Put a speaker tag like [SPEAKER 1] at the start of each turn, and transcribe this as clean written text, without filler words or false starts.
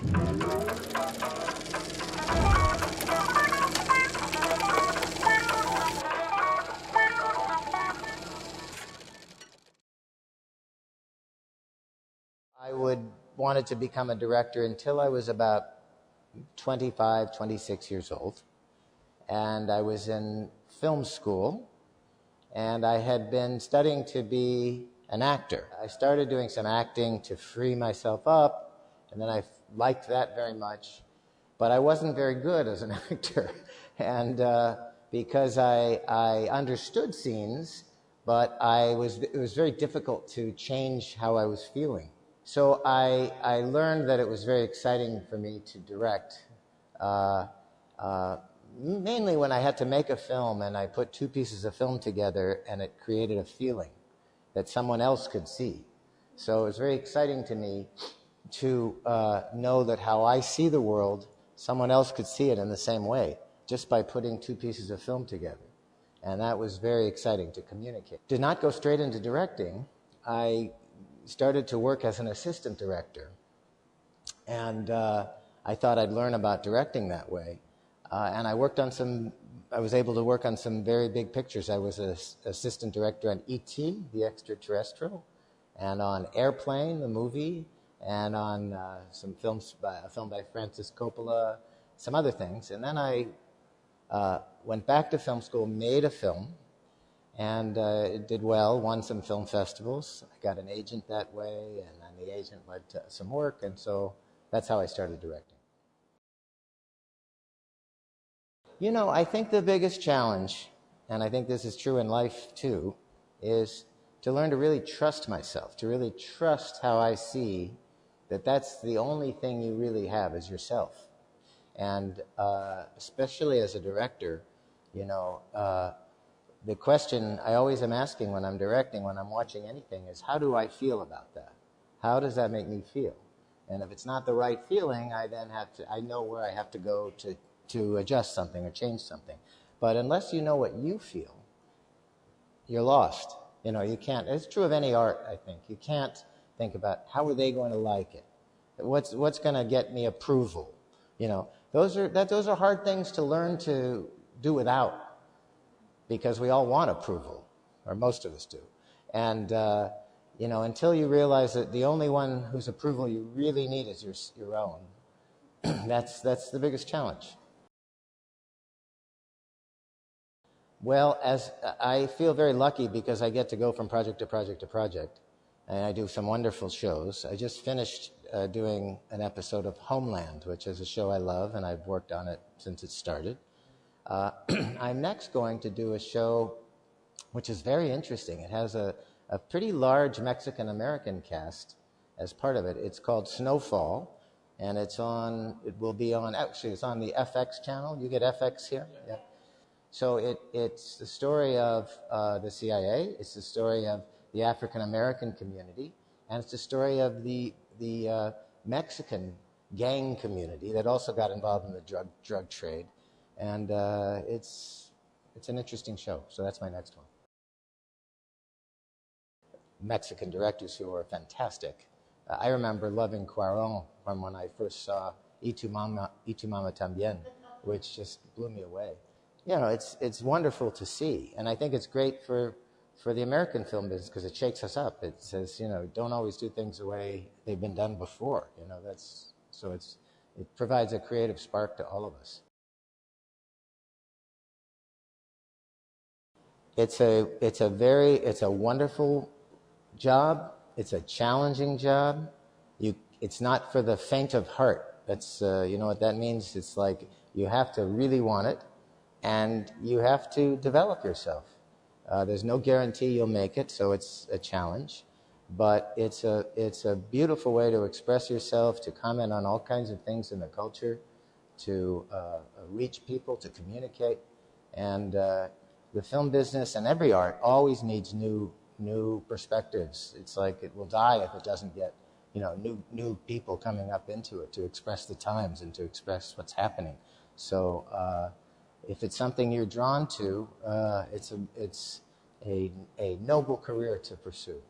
[SPEAKER 1] I wanted to become a director until I was about 25, 26 years old. And I was in film school, and I had been studying to be an actor. I started doing some acting to free myself up, and then I liked that very much. But I wasn't very good as an actor. And because I understood scenes, but it was very difficult to change how I was feeling. So I learned that it was very exciting for me to direct, mainly when I had to make a film and I put two pieces of film together and it created a feeling that someone else could see. So it was very exciting to me to know that how I see the world, someone else could see it in the same way, just by putting two pieces of film together. And that was very exciting to communicate. Did not go straight into directing. I started to work as an assistant director. And I thought I'd learn about directing that way. And I was able to work on some very big pictures. I was an assistant director on E.T., the extraterrestrial, and on Airplane, the movie, and on some films, a film by Francis Coppola, some other things. And then I went back to film school, made a film, and it did well, won some film festivals. I got an agent that way, and then the agent led to some work, and so that's how I started directing. You know, I think the biggest challenge, and I think this is true in life too, is to learn to really trust myself, to really trust how I see that that's the only thing you really have is yourself. And especially as a director, you know, the question I always am asking when I'm directing, when I'm watching anything, is how do I feel about that? How does that make me feel? And if it's not the right feeling, I know where I have to go to adjust something or change something. But unless you know what you feel, you're lost. You know, you can't, it's true of any art, I think. You can't think about how are they going to like it? What's going to get me approval? You know, those are hard things to learn to do without, because we all want approval, or most of us do. And, you know, until you realize that the only one whose approval you really need is your own, that's the biggest challenge. Well, as I feel very lucky because I get to go from project to project to project, and I do some wonderful shows. I just finished doing an episode of Homeland, which is a show I love, and I've worked on it since it started. I'm next going to do a show which is very interesting. It has a pretty large Mexican-American cast as part of it. It's called Snowfall, and it's on the FX channel. You get FX here? Yeah. So it's the story of the CIA, it's the story of the African-American community, and it's the story of the Mexican gang community that also got involved in the drug trade. And it's an interesting show, so that's my next one. Mexican directors who are fantastic. I remember loving Cuarón from when I first saw Y Tu Mama También, which just blew me away. You know, it's wonderful to see, and I think it's great for the American film business because it shakes us up. It says, you know, don't always do things the way they've been done before. You know, it provides a creative spark to all of us. It's a wonderful job. It's a challenging job. It's not for the faint of heart. That's you know what that means. It's like you have to really want it. And you have to develop yourself. There's no guarantee you'll make it, so it's a challenge. But it's a beautiful way to express yourself, to comment on all kinds of things in the culture, to reach people, to communicate. And the film business and every art always needs new perspectives. It's like it will die if it doesn't get, you know, new people coming up into it to express the times and to express what's happening. So if it's something you're drawn to, it's a noble career to pursue.